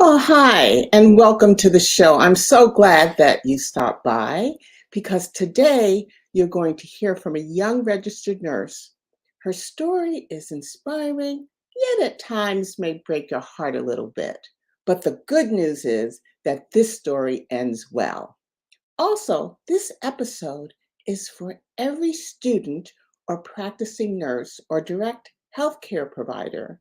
Well, hi, and welcome to the show. I'm so glad that you stopped by because today you're going to hear from a young registered nurse. Her story is inspiring, yet at times may break your heart a little bit. But the good news is that this story ends well. Also, this episode is for every student or practicing nurse or direct healthcare provider.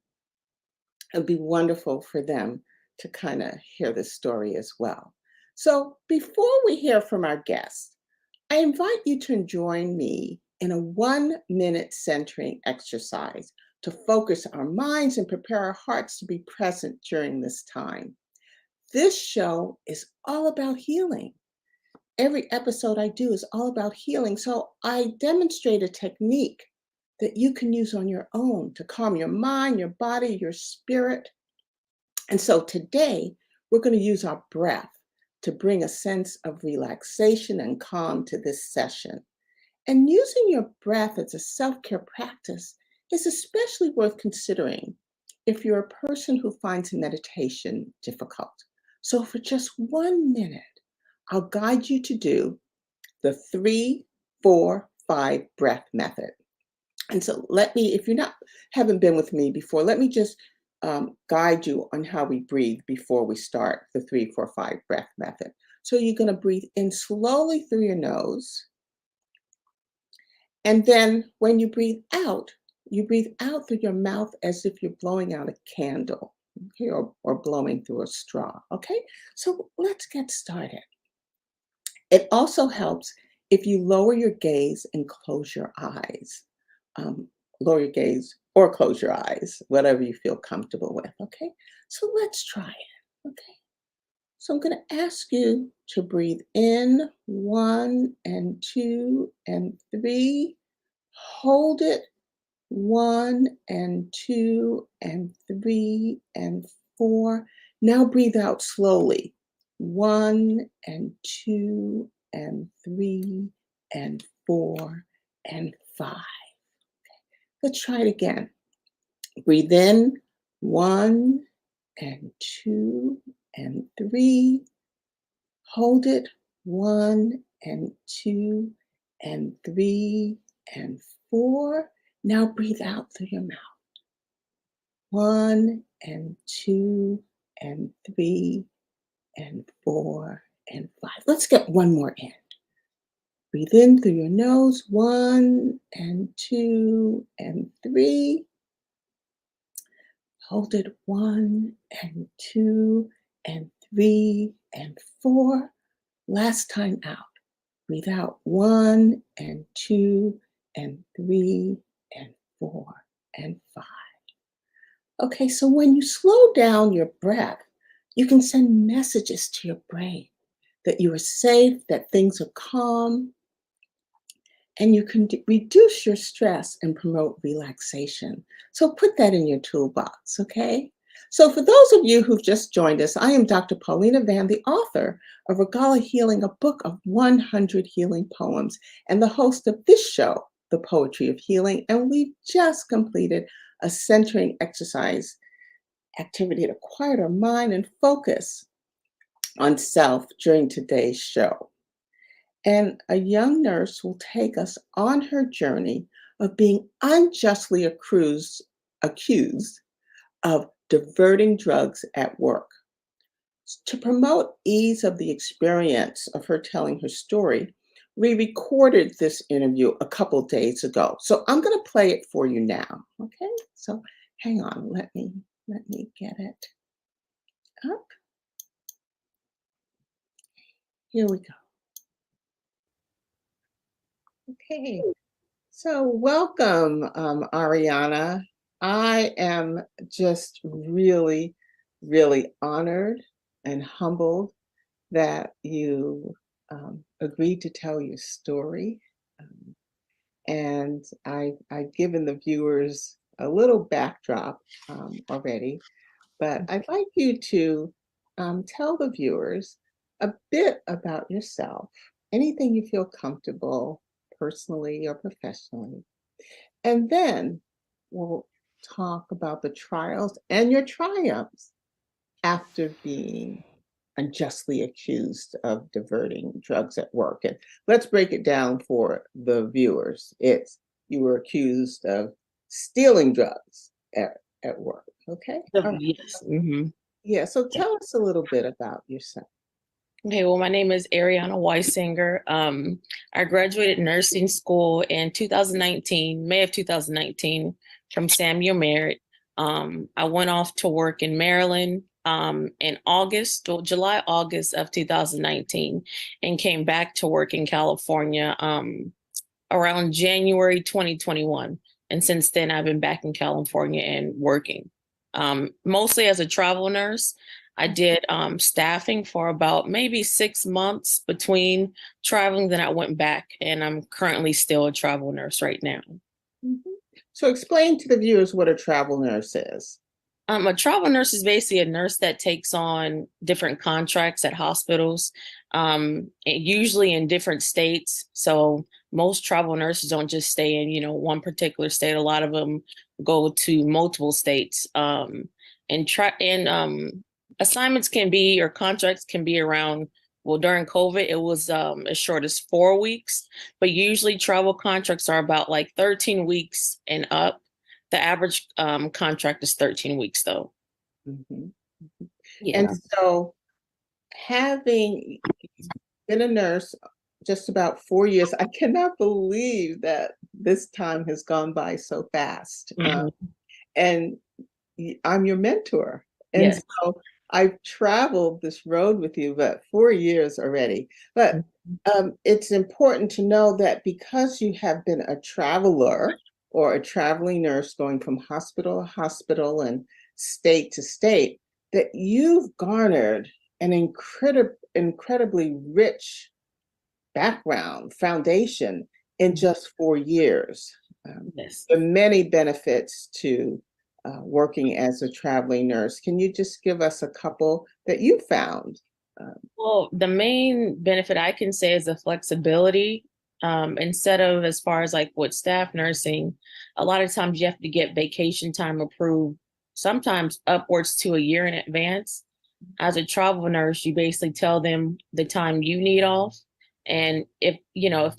It'd be wonderful for them to kind of hear this story as well. So before we hear from our guest, I invite you to join me in a 1-minute centering exercise to focus our minds and prepare our hearts to be present during this time. This show is all about healing. Every episode I do is all about healing. So I demonstrate a technique that you can use on your own to calm your mind, your body, your spirit. And so today, we're going to use our breath to bring a sense of relaxation and calm to this session. And using your breath as a self-care practice is especially worth considering if you're a person who finds meditation difficult. So for just 1 minute, I'll guide you to do the 3-4-5 breath method. And so if you're not haven't been with me before, let me just guide you on how we breathe before we start the 3-4-5 breath method. So you're going to breathe in slowly through your nose. And then when you breathe out through your mouth as if you're blowing out a candle, okay, or blowing through a straw. Okay, so let's get started. It also helps if you lower your gaze and close your eyes. Lower your gaze or close your eyes, whatever you feel comfortable with, okay? So let's try it, okay? So I'm going to ask you to breathe in 1 and 2 and 3. Hold it 1 and 2 and 3 and 4. Now breathe out slowly. 1 and 2 and 3 and 4 and 5. Let's try it again. Breathe in 1 and 2 and 3. Hold it 1 and 2 and 3 and 4. Now breathe out through your mouth. 1 and 2 and 3 and 4 and 5. Let's get one more in. Breathe in through your nose. 1 and 2 and 3. Hold it 1 and 2 and 3 and 4. Last time out. Breathe out 1 and 2 and 3 and 4 and 5. Okay, so when you slow down your breath, you can send messages to your brain that you are safe, that things are calm, and you can reduce your stress and promote relaxation. So put that in your toolbox, okay? So for those of you who've just joined us, I am Dr. Paulina Van, the author of Regala Healing, a book of 100 healing poems, and the host of this show, The Poetry of Healing. And we've just completed a centering exercise activity to quiet our mind and focus on self during today's show. And a young nurse will take us on her journey of being unjustly accused of diverting drugs at work. To promote ease of the experience of her telling her story, we recorded this interview a couple days ago. So I'm going to play it for you now. Okay, so hang on, let me get it up. Here we go. Okay, so welcome, Ariana. I am just really, really honored and humbled that you agreed to tell your story. And I've given the viewers a little backdrop already, but I'd like you to tell the viewers a bit about yourself, anything you feel comfortable personally or professionally. And then we'll talk about the trials and your triumphs after being unjustly accused of diverting drugs at work. And let's break it down for the viewers. It's you were accused of stealing drugs at work. Okay. All right. Yes. Hmm. Yeah. So tell us a little bit about yourself. Okay, well, my name is Ariana Weisinger. I graduated nursing school in 2019, May of 2019, from Samuel Merritt. I went off to work in Maryland in August, or July, August of 2019, and came back to work in California around January 2021. And since then, I've been back in California and working, mostly as a travel nurse. I did staffing for about maybe 6 months between traveling. Then I went back, and I'm currently still a travel nurse right now. Mhm. So explain to the viewers what a travel nurse is. A travel nurse is basically a nurse that takes on different contracts at hospitals, usually in different states. So most travel nurses don't just stay in, one particular state. A lot of them go to multiple states. And assignments can be, or contracts can be around. Well, during COVID, it was as short as 4 weeks, but usually travel contracts are about like 13 weeks and up. The average contract is 13 weeks, though. Mhm. And Yeah. so, having been a nurse just about 4 years, I cannot believe that this time has gone by so fast. Hmm. And I'm your mentor. And Yes. so I've traveled this road with you, but 4 years already. But it's important to know that because you have been a traveler or a traveling nurse going from hospital to hospital and state to state, that you've garnered an incredibly rich background, foundation in just 4 years. Yes. The many benefits to working as a traveling nurse. Can you just give us a couple that you found? Um, Well, the main benefit I can say is the flexibility. Instead of, as far as like with staff nursing, a lot of times you have to get vacation time approved, sometimes upwards to a year in advance. As a travel nurse, you basically tell them the time you need off. And if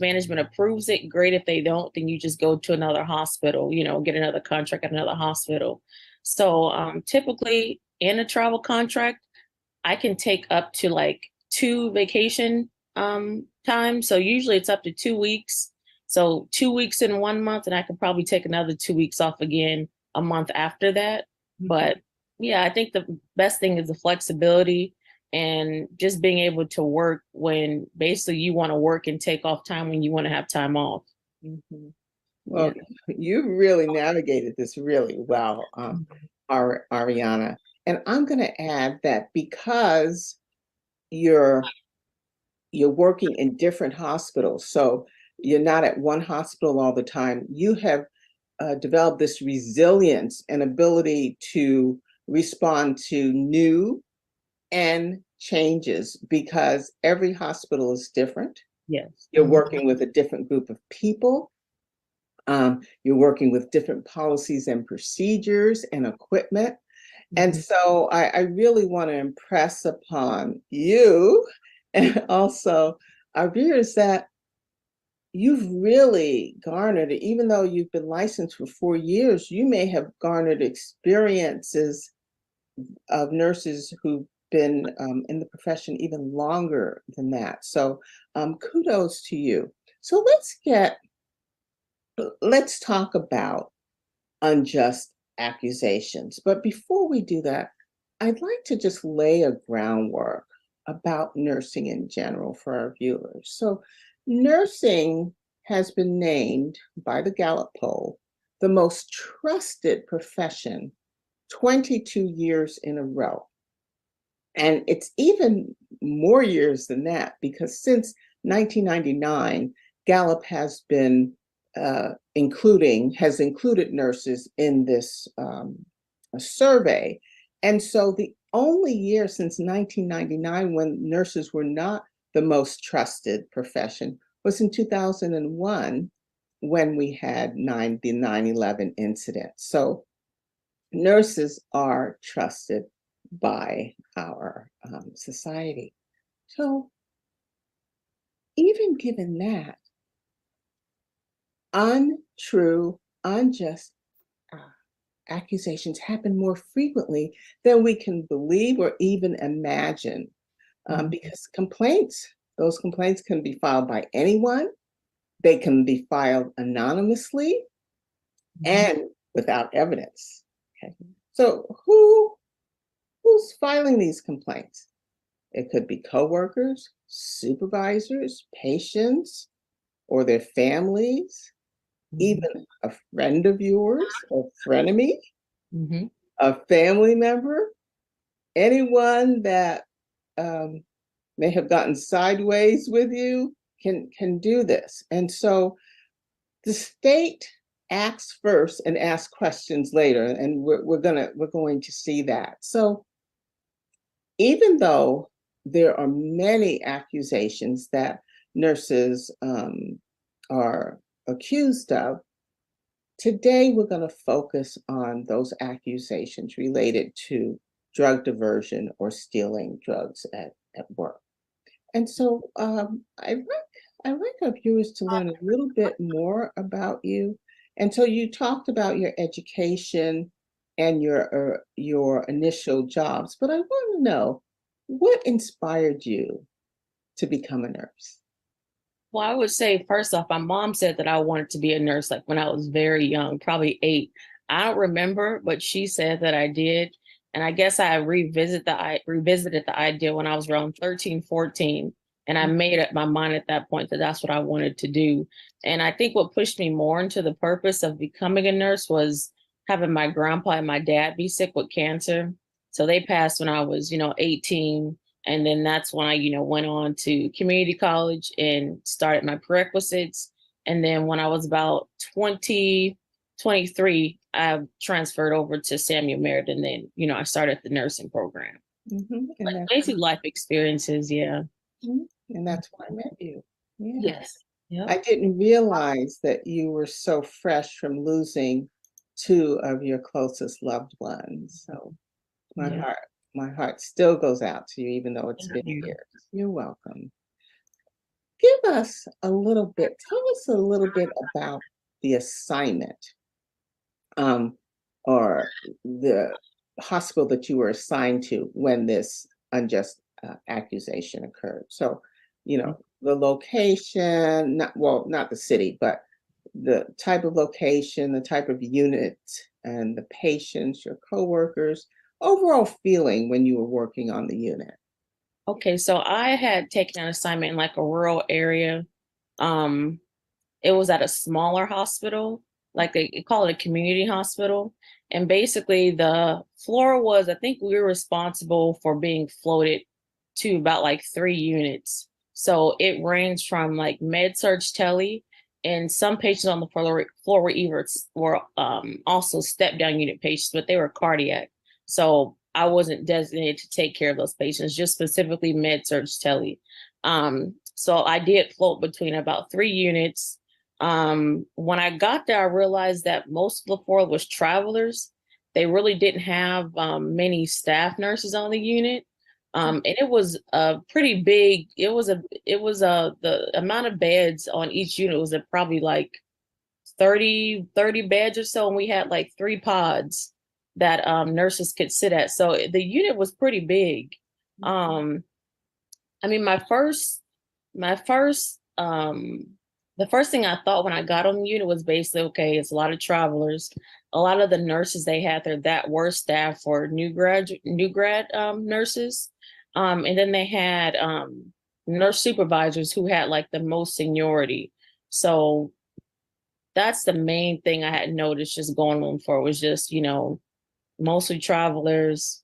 management approves it, great. If they don't, then you just go to another hospital, get another contract at another hospital. So typically in a travel contract, I can take up to like two vacation times. So usually it's up to 2 weeks. So 2 weeks in 1 month, and I could probably take another 2 weeks off again a month after that. But yeah, I think the best thing is the flexibility and just being able to work when basically you want to work and take off time when you want to have time off. mhm. Yeah. Well, you really navigated this really well, Ariana. And I'm going to add that because you're you're working in different hospitals, so you're not at one hospital all the time. You have developed this resilience and ability to respond to new and changes because every hospital is different. Yes. You're working with a different group of people. You're working with different policies and procedures and equipment. And Mhm. so I really want to impress upon you and also our viewers that you've really garnered, even though you've been licensed for 4 years, you may have garnered experiences of nurses who've been in the profession even longer than that. So kudos to you. So let's talk about unjust accusations. But before we do that, I'd like to just lay a groundwork about nursing in general for our viewers. So, nursing has been named by the Gallup poll the most trusted profession 22 years in a row. And it's even more years than that because since 1999, Gallup has been has included nurses in this survey. And so the only year since 1999 when nurses were not the most trusted profession was in 2001 when we had the 9/11 incident. So nurses are trusted by our society. So, even given that, untrue, unjust uh, accusations happen more frequently than we can believe or even imagine, because those complaints can be filed by anyone, they can be filed anonymously Mhm. and without evidence. Okay. So who's filing these complaints? It could be coworkers, supervisors, patients, or their families, Mhm. even a friend of yours, a frenemy, Mhm. a family member, anyone that um, may have gotten sideways with you can do this. And so the state acts first and asks questions later, and we're going to see that. So even though there are many accusations that nurses are accused of, today we're going to focus on those accusations related to drug diversion or stealing drugs at work. And so I'd like our viewers to learn a little bit more about you. And so you talked about your education and your initial jobs, but I want to know what inspired you to become a nurse? Well, I would say first off, my mom said that I wanted to be a nurse like when I was very young, probably 8. I don't remember, but she said that I did. And I guess I revisited the idea when I was around 13, 14. And I made up my mind at that point that that's what I wanted to do. And I think what pushed me more into the purpose of becoming a nurse was having my grandpa and my dad be sick with cancer. So they passed when I was, 18, and then that's when I, went on to community college and started my prerequisites. And then when I was about 20, 23, I transferred over to Samuel Merritt. And then, I started the nursing program. And But that's basically life experiences, yeah. and that's why I met you. Yeah. Yes. Yep. I didn't realize that you were so fresh from losing two of your closest loved ones. So my Yeah. heart, my heart still goes out to you, even though it's Thank been you. years. You're welcome. Give us a little bit, tell us a little bit about the assignment, um, or the hospital that you were assigned to when this unjust accusation occurred. So, the location, not the city, but the type of location, the type of unit, and the patients, your coworkers, overall feeling when you were working on the unit. Okay, so I had taken an assignment in like a rural area. Um, it was at a smaller hospital, like they call it a community hospital. And basically, the floor was, I think we were responsible for being floated to about like 3 units. So it ranged from like med surge tele, and some patients on the floor were also step down unit patients, but they were cardiac. So I wasn't designated to take care of those patients, just specifically med surge tele. So I did float between about 3 units. When I got there, I realized that most of the floor was travelers. They really didn't have many staff nurses on the unit. And it was a pretty big, the amount of beds on each unit was probably like 30 beds or so. And we had like 3 pods that nurses could sit at. So the unit was pretty big. Um, I mean, my first the first thing I thought when I got on the unit was basically, okay, it's a lot of travelers. A lot of the nurses they had there that were staff for new grad nurses. And then they had nurse supervisors who had like the most seniority. So that's the main thing I had noticed just going on for was just, mostly travelers,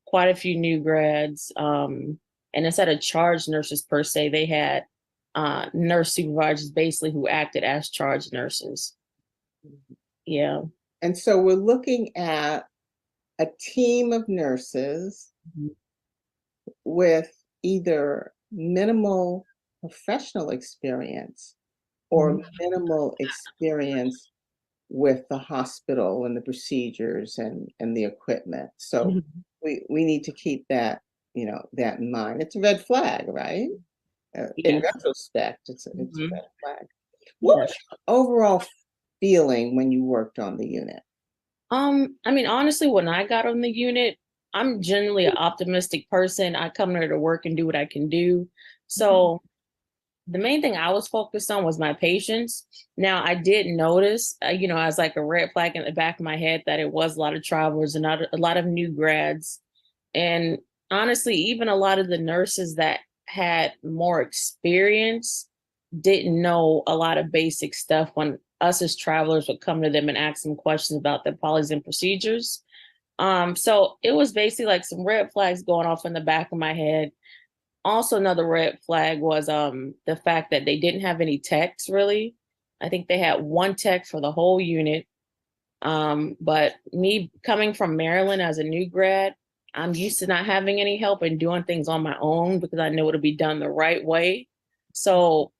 quite a few new grads. And instead of charge nurses per se, they had nurse supervisors basically who acted as charge nurses. Yeah. And so we're looking at a team of nurses Mhm. with either minimal professional experience or Mhm. minimal experience with the hospital and the procedures and the equipment. So Mhm. we need to keep that, that in mind. It's a red flag, right? In Yes. retrospect, it's a Mhm. red flag. What was Yes. your overall feeling when you worked on the unit? I mean, honestly, when I got on the unit, I'm generally an optimistic person. I come there to work and do what I can do. Mhm. So the main thing I was focused on was my patients. Now, I did notice, as like a red flag in the back of my head that it was a lot of travelers and not a lot of new grads. And honestly, even a lot of the nurses that had more experience didn't know a lot of basic stuff when us as travelers would come to them and ask them questions about their policies and procedures. So it was basically like some red flags going off in the back of my head. Also, another red flag was the fact that they didn't have any techs really. I think they had one tech for the whole unit. But me coming from Maryland as a new grad, I'm used to not having any help and doing things on my own because I know it'll be done the right way. So,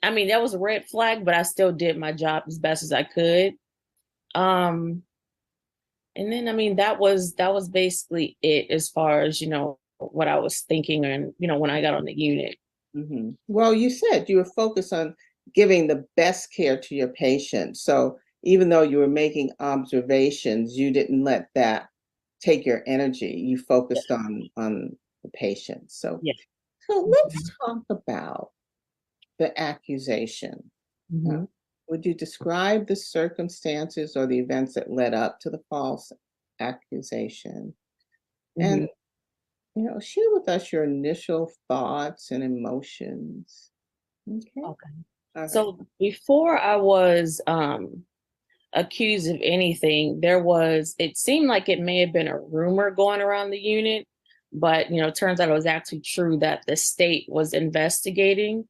I mean, that was a red flag, but I still did my job as best as I could. Um, and then I mean that was basically it as far as, what I was thinking and, when I got on the unit. Well, you said you were focused on giving the best care to your patients. So even though you were making observations, you didn't let that take your energy. You Yeah. focused on the patient. So Yeah. let's talk about the accusation. Uh, Mhm. would you describe the circumstances or the events that led up to the false accusation? And, Mhm. share with us your initial thoughts and emotions. Okay. Okay. All right. So before I was accused of anything, it seemed like it may have been a rumor going around the unit, but it turns out it was actually true that the state was investigating.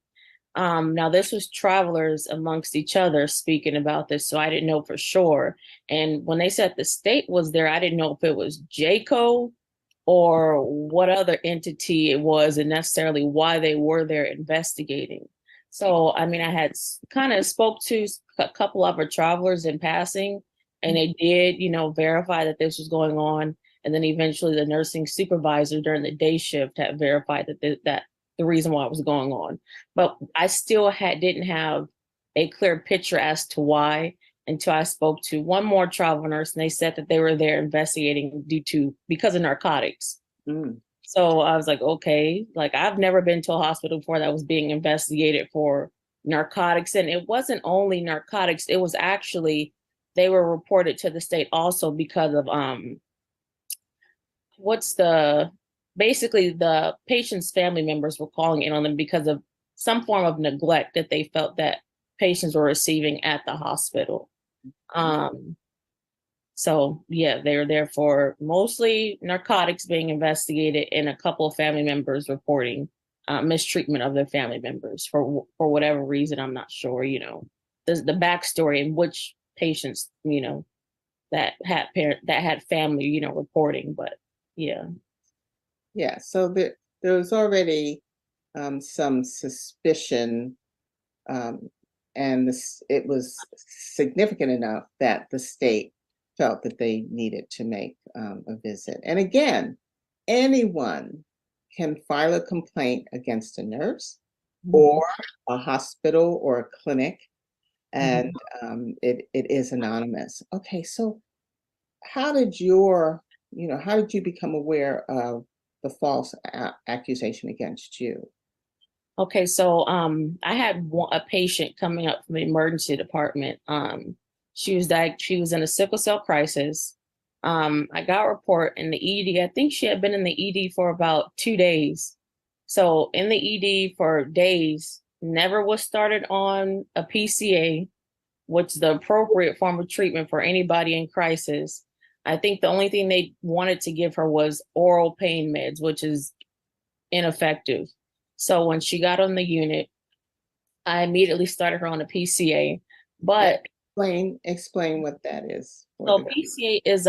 Now this was travelers amongst each other speaking about this, so I didn't know for sure. And when they said the state was there, I didn't know if it was JACO or what other entity it was and necessarily why they were there investigating. So, I mean, I had kind of spoke to a couple of our travelers in passing, and they did, verify that this was going on. And then eventually the nursing supervisor during the day shift had verified that the reason why it was going on. But I still didn't have a clear picture as to why until I spoke to one more travel nurse, and they said that they were there investigating because of narcotics. Mm, So I was like, okay, like I've never been to a hospital before that was being investigated for narcotics. And it wasn't only narcotics, it was actually they were reported to the state also because of what's the basically the patient's family members were calling in on them because of some form of neglect that they felt that patients were receiving at the hospital. Um, so yeah, they're there for mostly narcotics being investigated and a couple of family members reporting mistreatment of their family members for whatever reason. I'm not sure, the backstory and which patients, that had family, reporting, but yeah. yeah. So there was already some suspicion, um, and it was significant enough that the state felt that they needed to make a visit. And again, anyone can file a complaint against a nurse Mhm. or a hospital or a clinic, and Mhm. it is anonymous. Okay, so how did your, how did you become aware of the false accusation against you? Okay, so I had a patient coming up from the emergency department. She was in a sickle cell crisis. I got a report in the ED. I think she had been in the ED for about 2 days. So in the ED for days, never was started on a PCA, which is the appropriate form of treatment for anybody in crisis. I think the only thing they wanted to give her was oral pain meds, which is ineffective. So when she got on the unit, I immediately started her on a PCA. But Explain what that is for so the. PCA is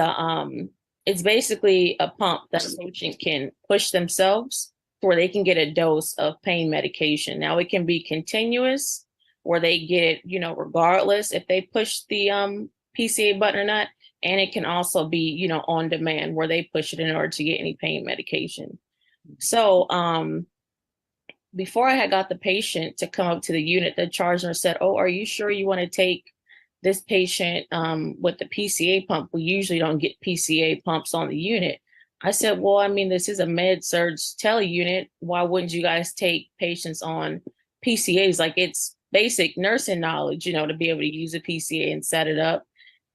it's basically a pump that a patient can push themselves where they can get a dose of pain medication. Now it can be continuous where they get it, regardless if they push the PCA button or not. And it can also be, on demand where they push it in order to get any pain medication. So before I had got the patient to come up to the unit, the charge nurse said, "Oh, are you sure you want to take this patient with the PCA pump? We usually don't get PCA pumps on the unit." I said, "Well, I mean, this is a med surge tele unit. Why wouldn't you guys take patients on PCAs? Like, it's basic nursing knowledge, to be able to use a PCA and set it up."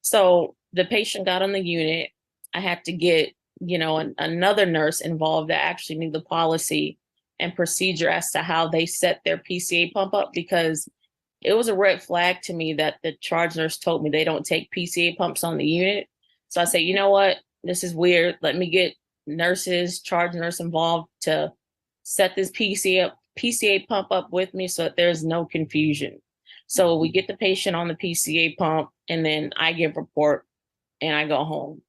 So the patient got on the unit. I had to get, another nurse involved that actually knew the policy and procedure as to how they set their PCA pump up, because it was a red flag to me that the charge nurse told me they don't take PCA pumps on the unit. So I said, you know what? This is weird. Let me get charge nurse involved to set this PCA pump up with me so that there's no confusion. So we get the patient on the PCA pump, and then I give report and I go home.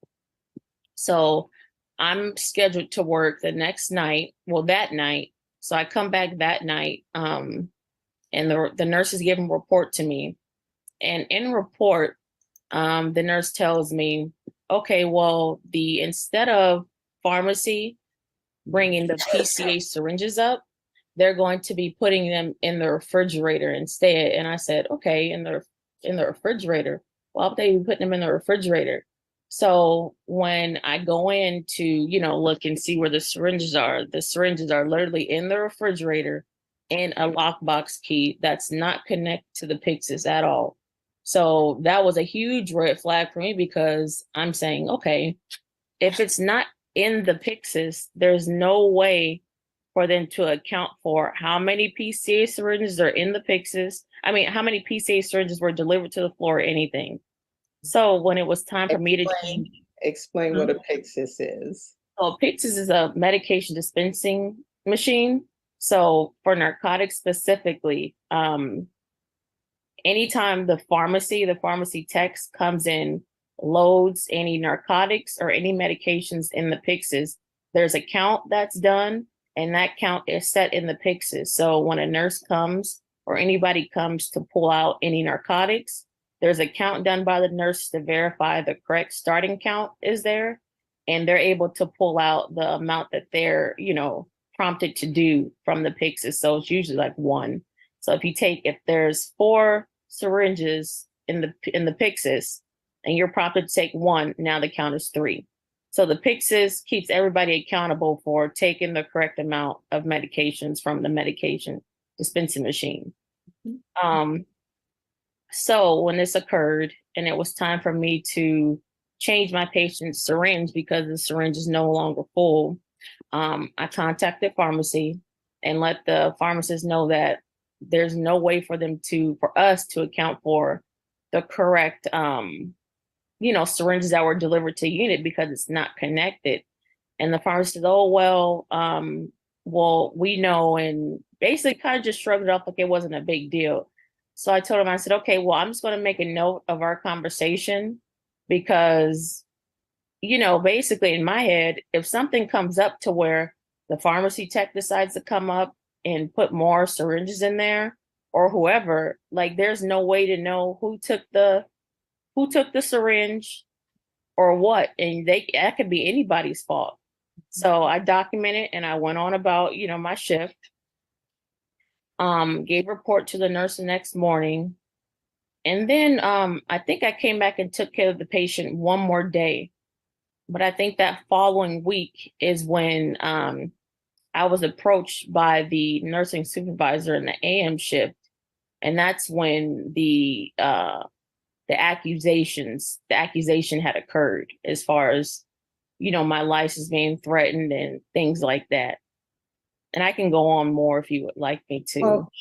So I'm scheduled to work the next night, that night. So I come back that night, and the nurse is giving a report to me. And in report, the nurse tells me, okay, well, instead of pharmacy bringing the PCA syringes up, they're going to be putting them in the refrigerator instead. And I said, okay, in the refrigerator. Why would they be putting them in the refrigerator? So when I go in to, look and see where the syringes are literally in the refrigerator in a lockbox key that's not connected to the Pyxis at all. So that was a huge red flag for me, because I'm saying, okay, if it's not in the Pyxis, there's no way for them to account for how many PCA syringes are in the Pyxis. I mean, how many PCA syringes were delivered to the floor or anything. So when it was time for me to explain what a Pyxis is. So Pyxis is a medication dispensing machine. So for narcotics specifically, anytime the pharmacy text comes in, loads any narcotics or any medications in the Pyxis, there's a count that's done, and that count is set in the Pyxis. So when a nurse comes or anybody comes to pull out any narcotics, there's a count done by the nurse to verify the correct starting count is there, and they're able to pull out the amount that they're, prompted to do from the Pyxis. So it's usually like one. So if there's 4 syringes in the Pyxis and you're prompted to take 1, now the count is 3. So the Pyxis keeps everybody accountable for taking the correct amount of medications from the medication dispensing machine. So when this occurred and it was time for me to change my patient's syringe because the syringe is no longer full, I contacted pharmacy and let the pharmacist know that there's no way for us to account for the correct, syringes that were delivered to unit because it's not connected. And the pharmacist said, "Oh, well, we know," and basically kind of just shrugged it off like it wasn't a big deal. So I told him, I said, "Okay, well, I'm just going to make a note of our conversation because, basically in my head, if something comes up to where the pharmacy tech decides to come up and put more syringes in there or whoever, like there's no way to know who took the syringe or what, and that could be anybody's fault." So I documented and I went on about, my shift. Gave report to the nurse the next morning. And then I think I came back and took care of the patient one more day. But I think that following week is when I was approached by the nursing supervisor in the AM shift. And that's when the accusation had occurred as far as, my license being threatened and things like that. And I can go on more if you would like me to. Well,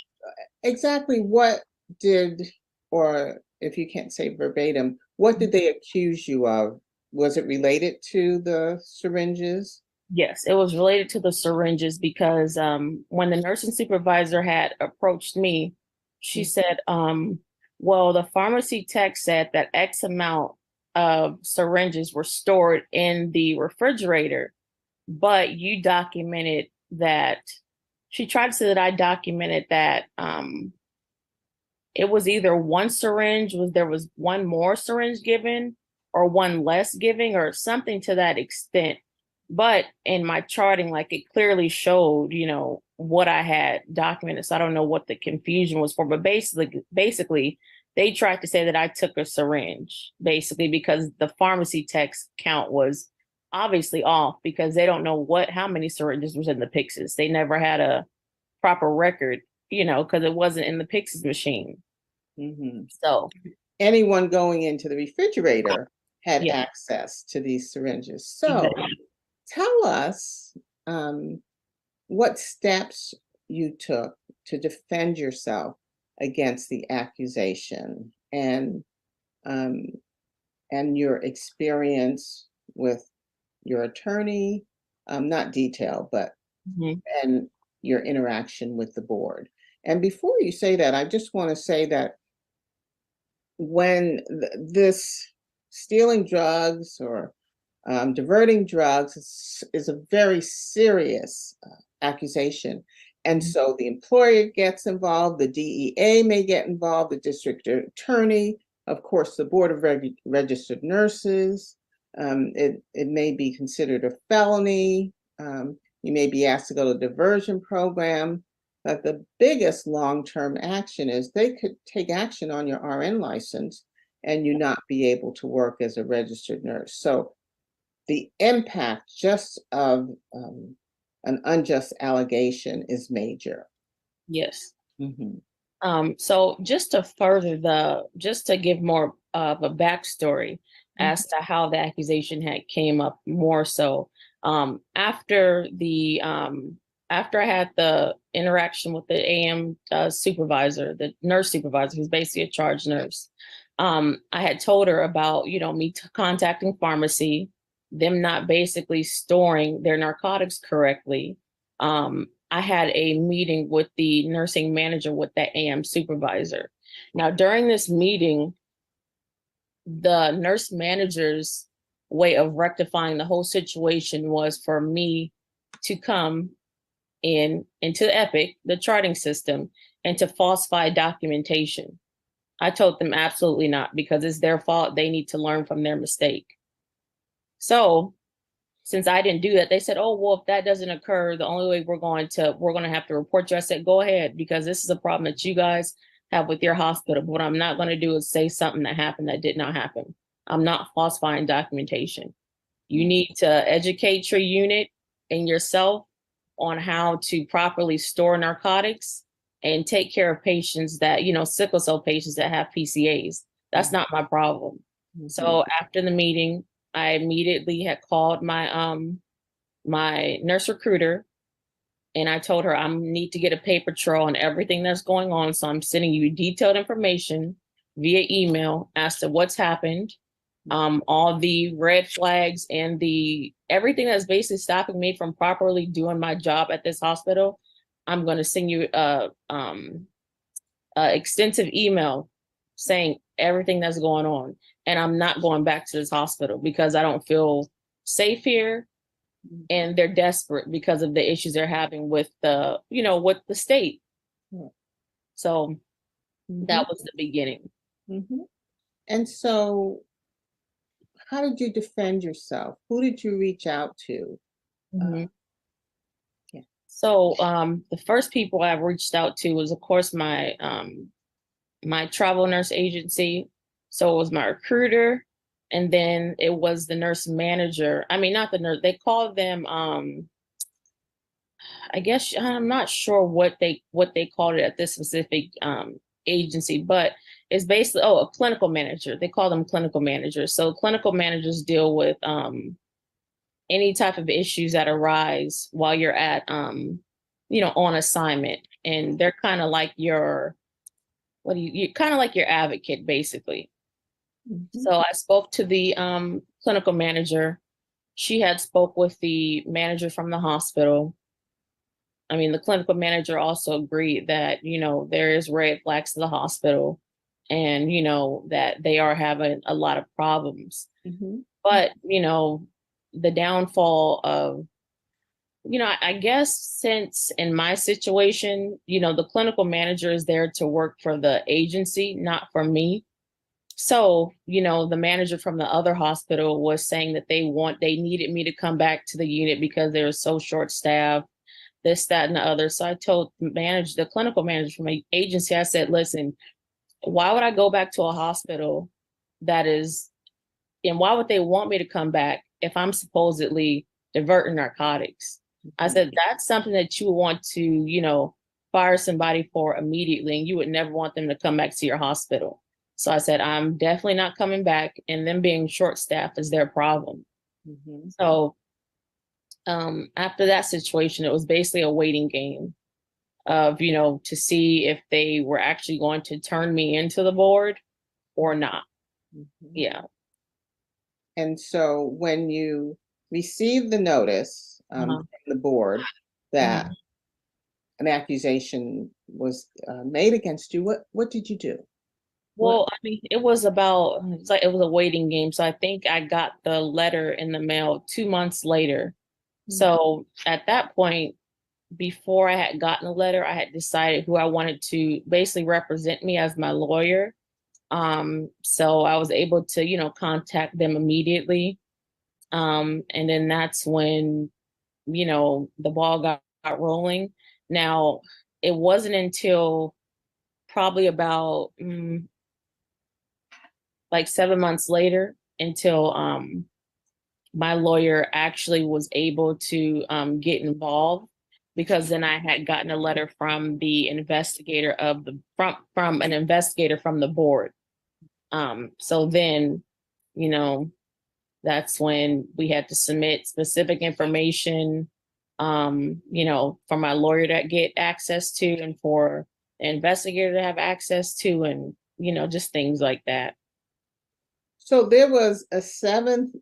exactly what did, or if you can't say verbatim, what did they accuse you of? Was it related to the syringes? Yes, it was related to the syringes because when the nursing supervisor had approached me, she said, well, the pharmacy tech said that X amount of syringes were stored in the refrigerator, but you documented that. She tried to say that I documented that it was either one syringe, there was one more syringe given, or one less giving or something to that extent. But in my charting, like it clearly showed, what I had documented. So I don't know what the confusion was for, but basically they tried to say that I took a syringe, basically, because the pharmacy text count was obviously off because they don't know how many syringes was in the Pyxis. They never had a proper record, because it wasn't in the Pyxis machine. Mhm. So Anyone going into the refrigerator had yeah, access to these syringes. So exactly. tell us what steps you took to defend yourself against the accusation, um, and your experience with your attorney, not detail, but Mhm. and your interaction with the board. And before you say that, I just want to say that when this stealing drugs or diverting drugs is a very serious accusation. And Mhm. so the employer gets involved, the DEA may get involved, the district attorney, of course, the Board of Registered Nurses. It may be considered a felony. You may be asked to go to a diversion program. But the biggest long-term action is they could take action on your RN license and you not be able to work as a registered nurse. So the impact just of an unjust allegation is major. Yes. Mhm. So just to give more of a backstory Mhm. as to how the accusation had came up more so, after after I had the interaction with the AM supervisor, the nurse supervisor, who's basically a charge nurse, I had told her about, me contacting pharmacy, them not basically storing their narcotics correctly. I had a meeting with the nursing manager with that AM supervisor. Now, during this meeting, the nurse manager's way of rectifying the whole situation was for me to come into Epic, the charting system, and to falsify documentation. I told them absolutely not because it's their fault. They need to learn from their mistake. So since I didn't do that, they said, "Oh, well, if that doesn't occur, the only way we're going to have to report you." I said, "Go ahead, because this is a problem that you guys have with your hospital. But what I'm not going to do is say something that happened that did not happen. I'm not falsifying documentation. You need to educate your unit and yourself on how to properly store narcotics and take care of patients that, sickle cell patients that have PCAs. That's not my problem." Mhm. So after the meeting, I immediately had called my nurse recruiter and I told her I need to get a paper trail on everything that's going on. So I'm sending you detailed information via email as to what's happened, all the red flags and the everything that's basically stopping me from properly doing my job at this hospital. I'm going to send you a extensive email saying everything that's going on, and I'm not going back to this hospital because I don't feel safe here, and they're desperate because of the issues they're having with with the state. Mhm. So Mhm. that was the beginning. Mhm. And so, how did you defend yourself? Who did you reach out to? Uh, Mhm. yeah. So the first people I reached out to was, of course, my travel nurse agency. So it was my recruiter, and then it was the nurse manager. I mean, not the nurse. They called them. I guess I'm not sure what they called it at this specific agency, but it's basically a clinical manager. They call them clinical managers. So clinical managers deal with any type of issues that arise while you're at on assignment, and they're kind of like your what do you kind of like your advocate basically. Mhm. So I spoke to the clinical manager. She had spoke with the manager from the hospital. I mean, the clinical manager also agreed that, there is red flags to the hospital and, that they are having a lot of problems. Mhm. But, the downfall of, I guess since in my situation, the clinical manager is there to work for the agency, not for me. So, the manager from the other hospital was saying that they needed me to come back to the unit because they were so short staffed, this, that, and the other. So I told the clinical manager from my agency, I said, listen, why would I go back to a hospital that is, and why would they want me to come back if I'm supposedly diverting narcotics? I Mhm. said, that's something that you would want to, fire somebody for immediately, and you would never want them to come back to your hospital. So I said, I'm definitely not coming back, and them being short staffed is their problem. Mhm. So after that situation, it was basically a waiting game of, to see if they were actually going to turn me into the board or not. Mhm. Yeah. And so when you received the notice Uh-huh. from the board that Mhm. an accusation was made against you, what did you do? What? Well, I mean, it was a waiting game. So I think I got the letter in the mail 2 months later. So at that point, before I had gotten the letter, I had decided who I wanted to basically represent me as my lawyer. So I was able to, contact them immediately. And then that's when, the ball got rolling. Now, it wasn't until probably about like 7 months later until my lawyer actually was able to get involved, because then I had gotten a letter from the investigator from an investigator from the board. So then, you know, that's when we had to submit specific information, for my lawyer to get access to, and for the investigator to have access to, and just things like that. So there was a 7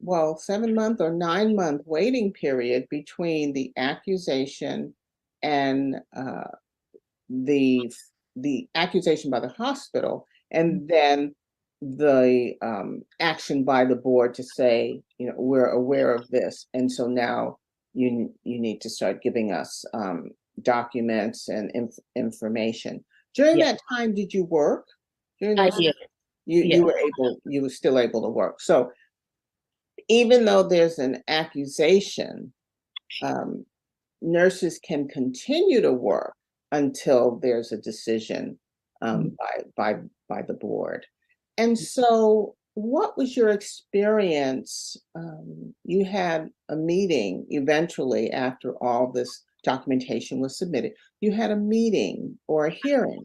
month or 9 month waiting period between the accusation and the the accusation by the hospital, and then the action by the board to say, we're aware of this, and so now you need to start giving us documents and information. During Yeah, that time, did you work? During I those, did. Yeah. you were still able to work. So even though there's an accusation, um, nurses can continue to work until there's a decision Mhm. by the board. And so, what was your experience? You had a meeting eventually after all this documentation was submitted. You had a meeting or a hearing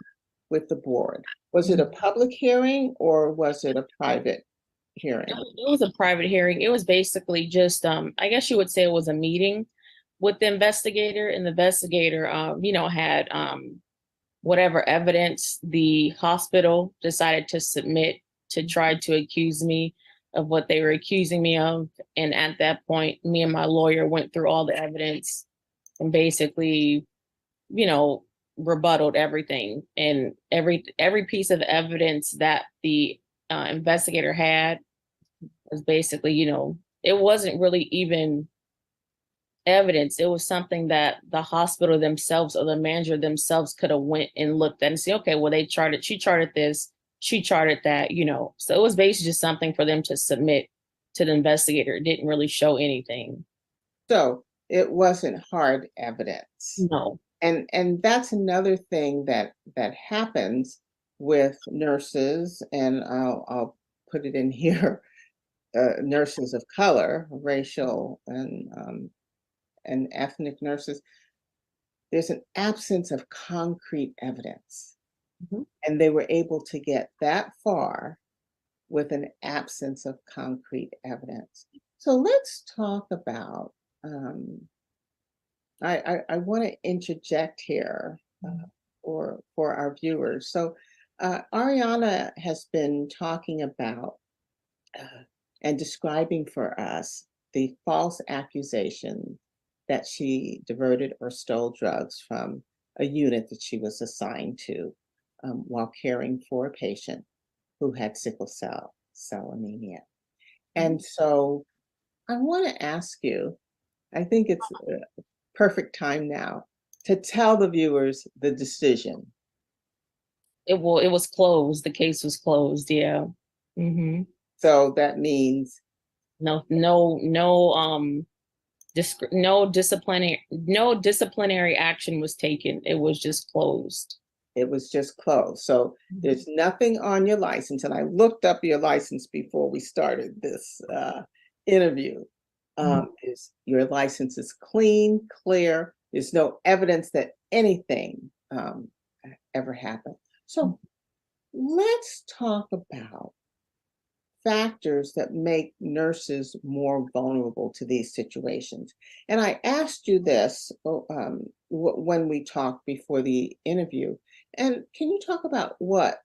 with the board. Was it a public hearing or was it a private hearing? It was a private hearing. It was basically just, I guess you would say it was a meeting with the investigator, and the investigator, had whatever evidence the hospital decided to submit to try to accuse me of what they were accusing me of. And at that point, me and my lawyer went through all the evidence and basically, you know, rebutted everything, and every piece of evidence that the investigator had was basically, it wasn't really even evidence. It was something that the hospital themselves or the manager themselves could have went and looked at and say, okay, well, she charted this, she charted that, So it was basically just something for them to submit to the investigator. It didn't really show anything. So it wasn't hard evidence. No. And that's another thing that happens with nurses, and I'll put it in here, nurses of color, racial and ethnic nurses. There's an absence of concrete evidence, Mhm. and they were able to get that far with an absence of concrete evidence. So let's talk about. I want to interject here for our viewers. So, Ariana has been talking about uh, and describing for us the false accusation that she diverted or stole drugs from a unit that she was assigned to while caring for a patient who had sickle cell anemia. And so, I want to ask you. I think it's perfect time now to tell the viewers the decision. It was closed. The case was closed. Yeah. Mm-hmm. So that means No disciplinary action was taken. It was just closed. it was just closed. So there's nothing on your license. And I looked up your license before we started this interview. Your license is clean, clear. There's no evidence that anything ever happened. So let's talk about factors that make nurses more vulnerable to these situations. And I asked you this when we talked before the interview. And can you talk about what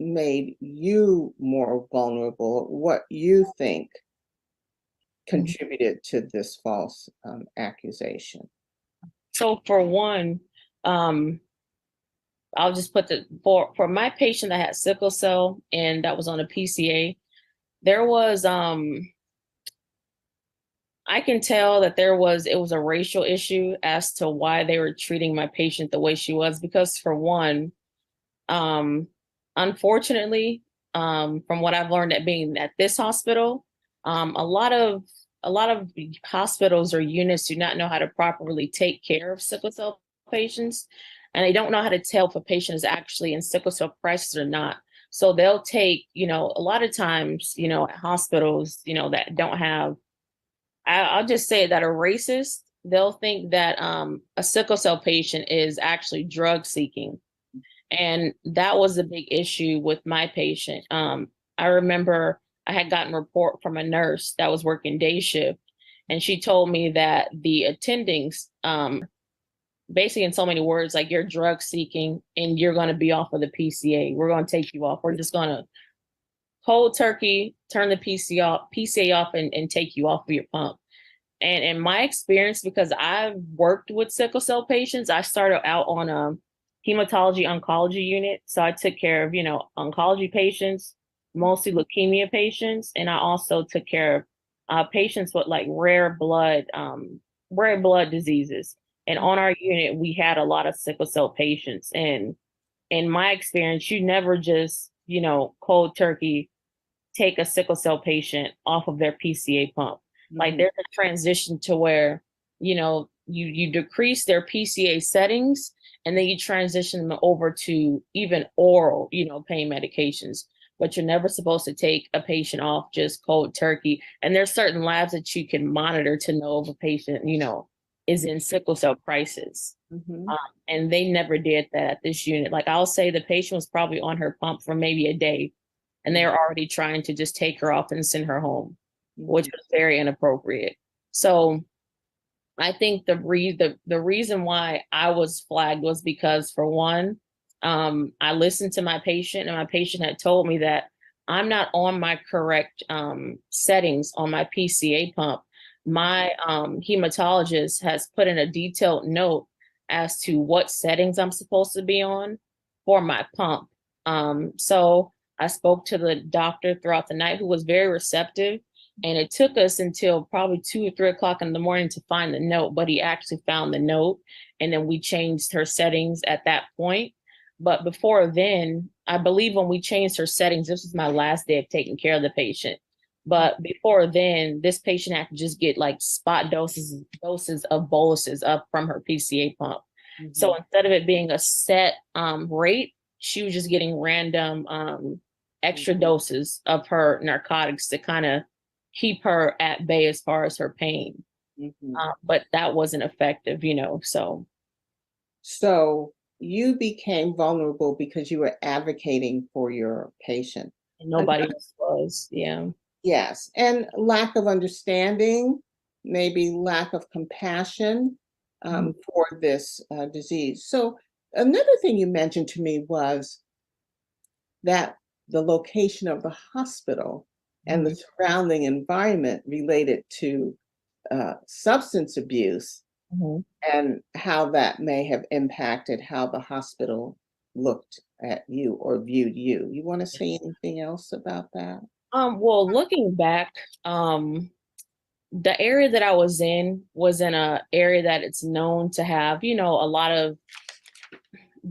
made you more vulnerable? What you think contributed to this false accusation? So for one, um, I'll just put for my patient that had sickle cell and that was on a PCA, there was I can tell that it was a racial issue as to why they were treating my patient the way she was, because for one, um, unfortunately, from what I've learned at being at this hospital, a lot of hospitals or units do not know how to properly take care of sickle cell patients, and they don't know how to tell if a patient is actually in sickle cell crisis or not. So they'll take, a lot of times, at hospitals, that don't have, I'll just say that are racist, they'll think that a sickle cell patient is actually drug seeking. And that was a big issue with my patient. I remember I had gotten a report from a nurse that was working day shift, and she told me that the attendings, basically in so many words, like, you're drug seeking and you're going to be off of the PCA. We're going to take you off. We're just going to cold turkey, turn the PCA off and take you off of your pump. And in my experience, because I've worked with sickle cell patients, I started out on a hematology oncology unit. So I took care of, oncology patients, mostly leukemia patients. And I also took care of patients with like rare blood diseases. And on our unit, we had a lot of sickle cell patients. And in my experience, you never just, cold turkey take a sickle cell patient off of their PCA pump. Like, there's a transition to where, you decrease their PCA settings, and then you transition them over to even oral, pain medications. But you're never supposed to take a patient off just cold turkey. And there's certain labs that you can monitor to know if a patient, is in sickle cell crisis. And they never did that at this unit. Like, I'll say the patient was probably on her pump for maybe a day, and they're already trying to just take her off and send her home, which was very inappropriate. So I think the reason why I was flagged was because, for one, I listened to my patient, and my patient had told me that I'm not on my correct settings on my PCA pump. My hematologist has put in a detailed note as to what settings I'm supposed to be on for my pump. So I spoke to the doctor throughout the night, who was very receptive. And it took us until probably 2 or 3 o'clock in the morning to find the note, but he actually found the note. And then we changed her settings at that point. But before then, I believe when we changed her settings, this was my last day of taking care of the patient. But before then, this patient had to just get like spot doses of boluses up from her PCA pump. So instead of it being a set rate, she was just getting random extra doses of her narcotics to kind of keep her at bay as far as her pain. But that wasn't effective, so. So you became vulnerable because you were advocating for your patient. And nobody else was, yeah. Yes, and lack of understanding, maybe lack of compassion for this disease. So another thing you mentioned to me was that the location of the hospital and the surrounding environment related to substance abuse and how that may have impacted how the hospital looked at you or viewed you. You want to say anything else about that? Well, looking back, the area that I was in a area that it's known to have, a lot of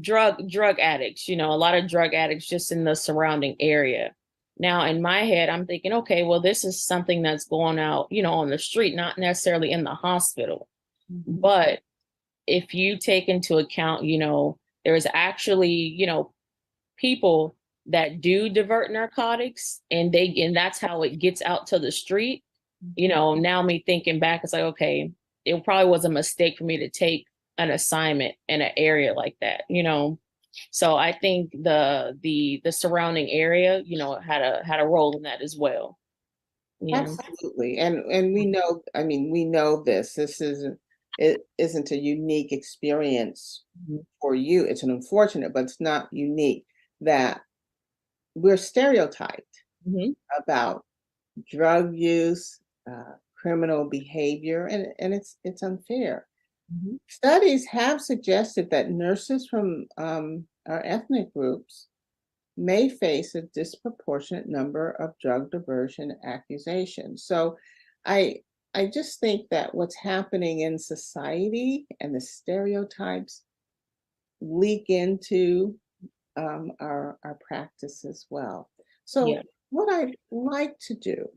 drug addicts, a lot of drug addicts just in the surrounding area. Now, in my head, I'm thinking, okay, well, this is something that's going out, on the street, not necessarily in the hospital. Mhm. But if you take into account, there's actually, people that do divert narcotics and that's how it gets out to the street. Now me thinking back, it's like, okay, it probably was a mistake for me to take an assignment in an area like that. So I think the surrounding area, had a role in that as well. Yeah. Absolutely. And we know, I mean, we know this. This isn't it isn't a unique experience Mhm. for you. It's an unfortunate, but it's not unique that we're stereotyped Mhm. about drug use, criminal behavior, and it's unfair. Mhm. Studies have suggested that nurses from our ethnic groups may face a disproportionate number of drug diversion accusations. So I I just think that what's happening in society and the stereotypes leak into our practice as well. Yeah. So what I'd like to do,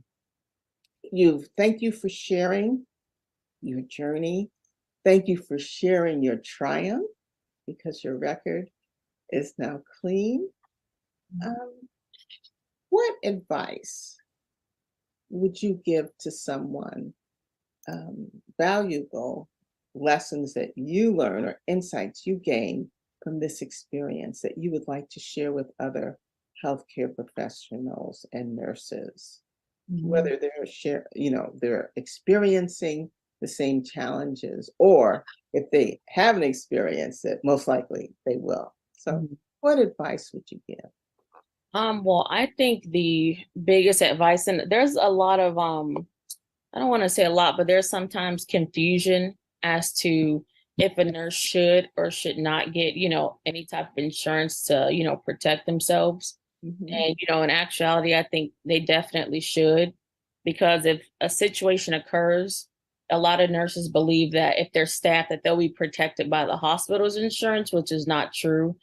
you thank you for sharing your journey. Thank you for sharing your triumph because your record is now clean. Um, what advice would you give to someone, valuable lessons that you learn or insights you gain from this experience that you would like to share with other healthcare professionals and nurses, Mhm. whether they're experiencing the same challenges, or if they haven't experienced it, most likely they will. So, Mhm. what advice would you give? Well, I think the biggest advice, and there's a lot of I don't want to say a lot, but there's sometimes confusion as to if a nurse should or should not get, any type of insurance to, protect themselves. Mhm. And, in actuality, I think they definitely should, because if a situation occurs, a lot of nurses believe that if they're staff, that they'll be protected by the hospital's insurance, which is not true.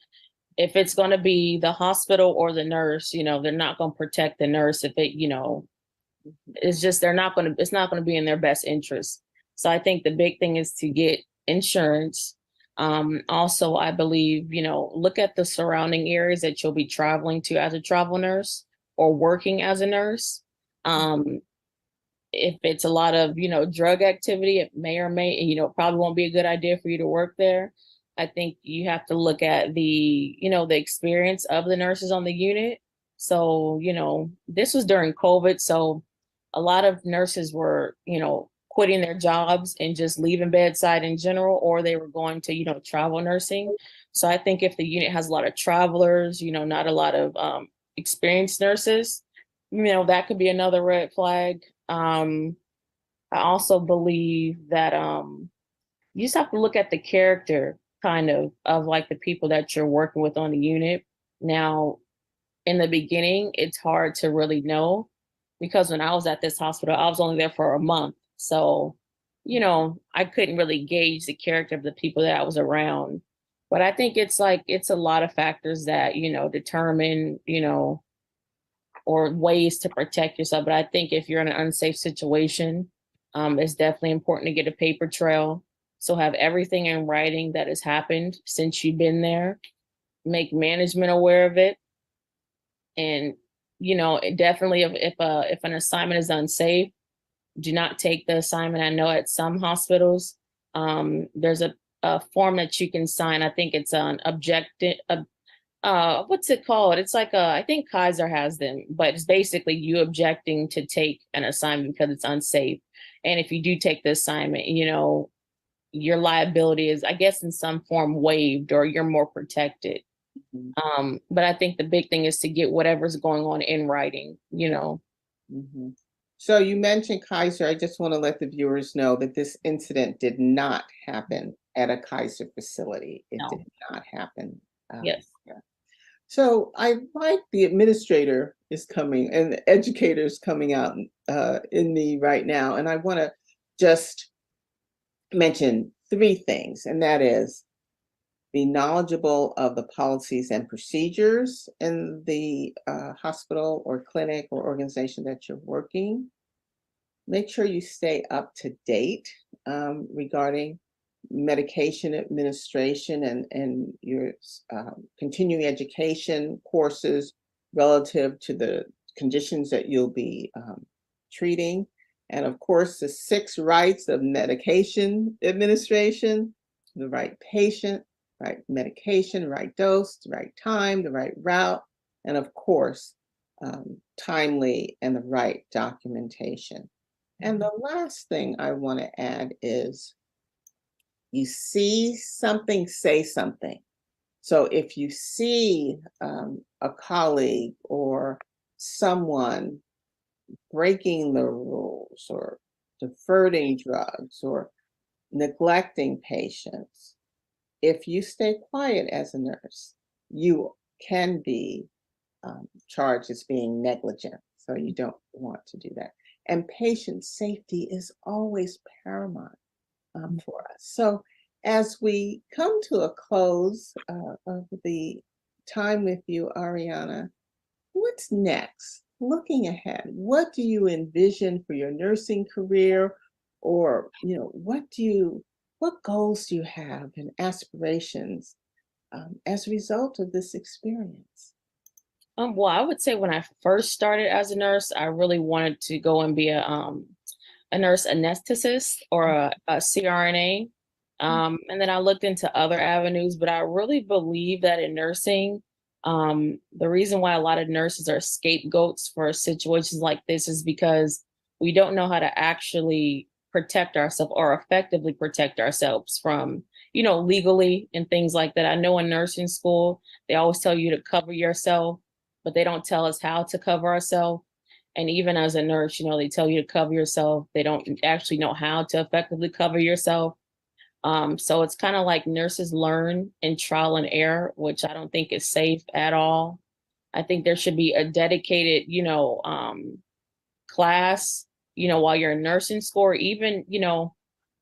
If it's going to be the hospital or the nurse, they're not going to protect the nurse if it, it's just it's not going to be in their best interest. So I think the big thing is to get insurance. Also, I believe, look at the surrounding areas that you'll be traveling to as a travel nurse or working as a nurse. Um, if it's a lot of, drug activity, it may or may, probably won't be a good idea for you to work there. I think you have to look at the experience of the nurses on the unit. So, this was during COVID. So a lot of nurses were, quitting their jobs and just leaving bedside in general, or they were going to, travel nursing. So I think if the unit has a lot of travelers, not a lot of experienced nurses, that could be another red flag. I also believe that you just have to look at the character kind of like the people that you're working with on the unit. Now, in the beginning, it's hard to really know because when I was at this hospital, I was only there for a month. So, I couldn't really gauge the character of the people that I was around. But I think it's a lot of factors that, determine, or ways to protect yourself. But I think if you're in an unsafe situation, it's definitely important to get a paper trail. So have everything in writing that has happened since you've been there. Make management aware of it, and definitely if an assignment is unsafe, do not take the assignment. I know at some hospitals, there's a form that you can sign. I think it's an objective what's it called? It's like I think Kaiser has them, but it's basically you objecting to take an assignment because it's unsafe. And if you do take the assignment, your liability is, I guess, in some form waived, or you're more protected. Mhm. But I think the big thing is to get whatever's going on in writing. Mhm. So you mentioned Kaiser. I just want to let the viewers know that this incident did not happen at a Kaiser facility. It did No. not happen. Yes. Yeah. So I like the administrator is coming and the educator is coming out in me right now, and I want to just mention three things, and that is be knowledgeable of the policies and procedures in the hospital or clinic or organization that you're working. Make sure you stay up to date regarding medication administration and your continuing education courses relative to the conditions that you'll be treating. And of course, the 6 rights of medication administration: the right patient, right medication, right dose, the right time, the right route, and of course, timely and the right documentation. And the last thing I want to add is you see something, say something. So if you see a colleague or someone breaking the rules or diverting drugs or neglecting patients, if you stay quiet as a nurse, you can be charged as being negligent. So you don't want to do that. And patient safety is always paramount for us. So as we come to a close of the time with you, Ariana, what's next? Looking ahead, what do you envision for your nursing career? Or, what goals do you have and aspirations as a result of this experience? Well, I would say when I first started as a nurse, I really wanted to go and be a nurse anesthetist or a CRNA. And then I looked into other avenues, but I really believe that in nursing, the reason why a lot of nurses are scapegoats for situations like this is because we don't know how to actually protect ourselves or effectively protect ourselves from, legally and things like that. I know in nursing school, they always tell you to cover yourself, but they don't tell us how to cover ourselves. And even as a nurse, they tell you to cover yourself. They don't actually know how to effectively cover yourself. So it's kind of like nurses learn in trial and error, which I don't think is safe at all. I think there should be a dedicated, class, while you're in nursing school, or even,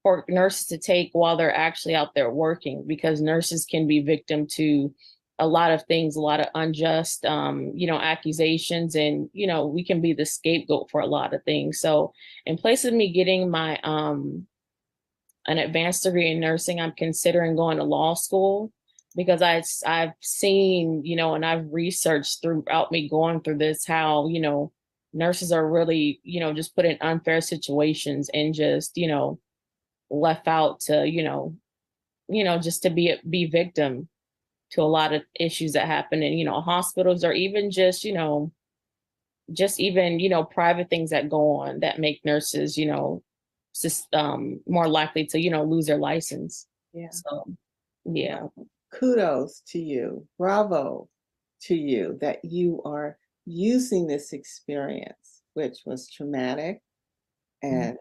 for nurses to take while they're actually out there working, because nurses can be victim to a lot of things, a lot of unjust, accusations, and, we can be the scapegoat for a lot of things. So in place of me getting my, an advanced degree in nursing, I'm considering going to law school, because I've seen, and I've researched throughout me going through this, how, nurses are really, just put in unfair situations and just, left out to, just to be victim to a lot of issues that happen in, hospitals, or even just even, private things that go on that make nurses, just more likely to, lose their license. Yeah. So, yeah. Kudos to you. Bravo to you that you are using this experience, which was traumatic. And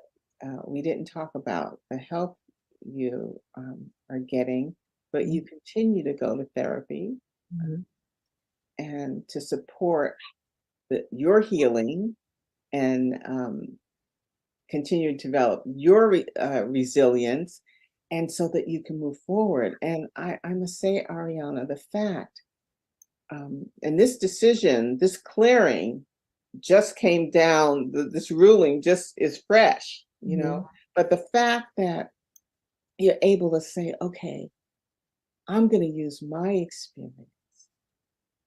we didn't talk about the help you are getting, but you continue to go to therapy Mhm. and to support your healing and continue to develop your resilience, and so that you can move forward. And I must say, Ariana, the fact and this decision, this clearing just came down, this ruling just is fresh, but the fact that you're able to say, okay, I'm going to use my experience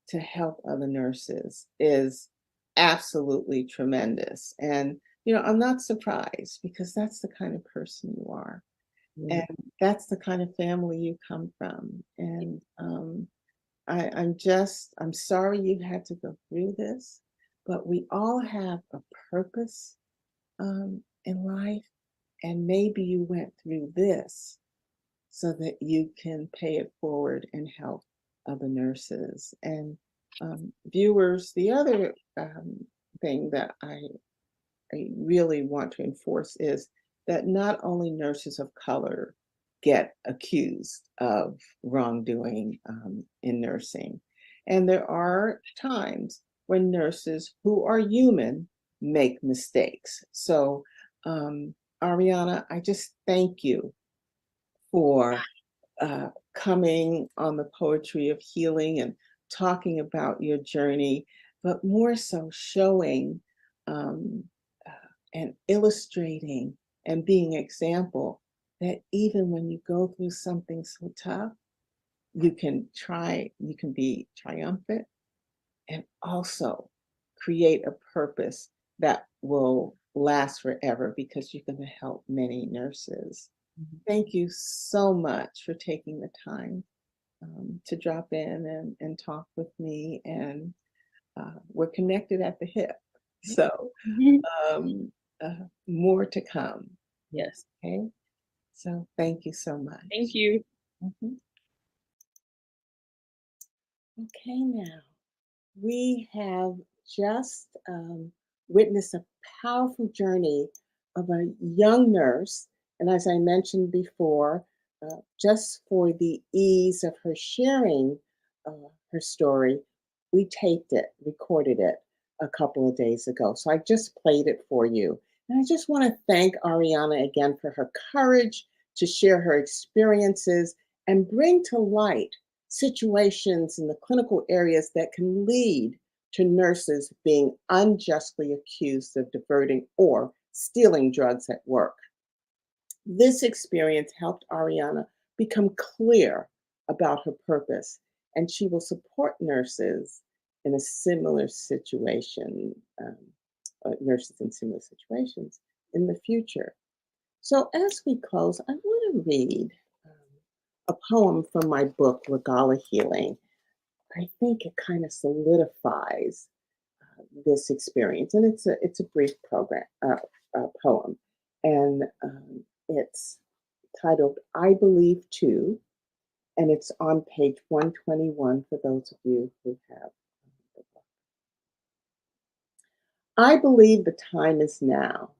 to help other nurses is absolutely tremendous. And, I'm not surprised, because that's the kind of person you are. Mhm. And that's the kind of family you come from. And I'm sorry you had to go through this, but we all have a purpose in life. And maybe you went through this so that you can pay it forward and help other nurses. And viewers, the other thing that I really want to enforce is that not only nurses of color get accused of wrongdoing in nursing, and there are times when nurses who are human make mistakes. So, Ariana, I just thank you for coming on the poetry of healing and talking about your journey, but more so showing um, and illustrating and being example that even when you go through something so tough, you can be triumphant and also create a purpose that will last forever because you're going to help many nurses. Mhm. Thank you so much for taking the time to drop in and talk with me. And we're connected at the hip. Yeah. So Mhm. um, more to come. Yes. Okay. So thank you so Thank much. you. Mhm. Okay, now. We have just witnessed a powerful journey of a young nurse. And as I mentioned before, just for the ease of her sharing her story, we taped it, recorded it a couple of days ago. So I just played it for you. And I just want to thank Ariana again for her courage to share her experiences and bring to light situations in the clinical areas that can lead to nurses being unjustly accused of diverting or stealing drugs at work. This experience helped Ariana become clear about her purpose, and she will support nurses in a similar situation, nurses in similar situations in the future. So, as we close, I want to read a poem from my book, Regala Healing. I think it kind of solidifies this experience, and it's a brief poem, and it's titled "I Believe Too," and it's on page 121 for those of you who have the book. I believe the time is now.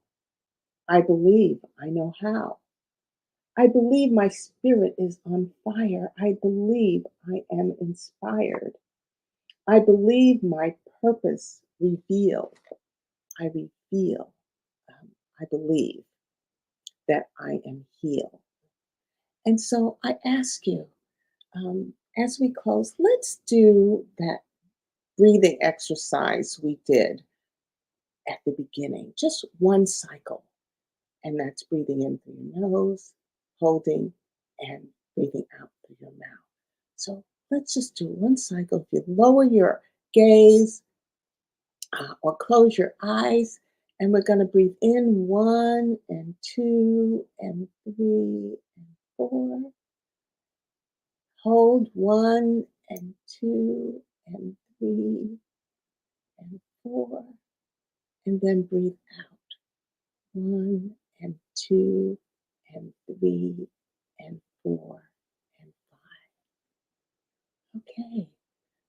I believe I know how. I believe my spirit is on fire. I believe I am inspired. I believe my purpose revealed. I reveal. I believe that I am healed. And so I ask you, as we close, let's do that breathing exercise we did at the beginning, just one cycle. And that's breathing in through your nose, holding, and breathing out through your mouth. So let's just do one cycle. If you lower your gaze, or close your eyes, and we're going to breathe in 1 and 2 and 3 and 4. Hold 1 and 2 and 3 and 4, and then breathe out 1 and 2 and 3 and 4 and 5. Okay.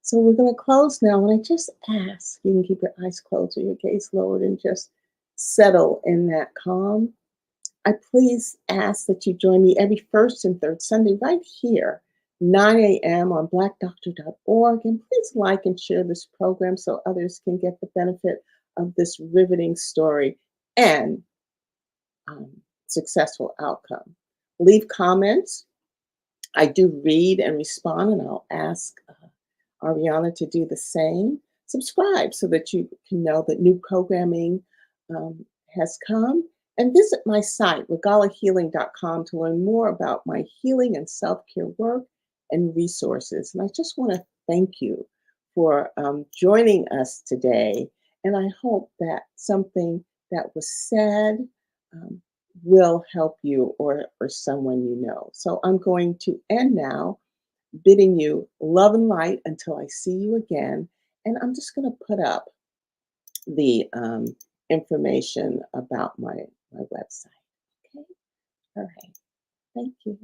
So we're going to close now. And I just ask you can keep your eyes closed or your gaze lowered and just settle in that calm. I please ask that you join me every first and third Sunday right here, 9 a.m. on blackdoctor.org. And please like and share this program so others can get the benefit of this riveting story and successful outcome. Leave comments. I do read and respond, and I'll ask Ariana to do the same. Subscribe so that you can know that new programming has come. And visit my site, regalahealing.com, to learn more about my healing and self care work and resources. And I just want to thank you for joining us today. And I hope that something that was said um, will help you or someone you know. So I'm going to end now bidding you love and light until I see you again. And I'm just going to put up the information about my website. Okay. All right. Thank you.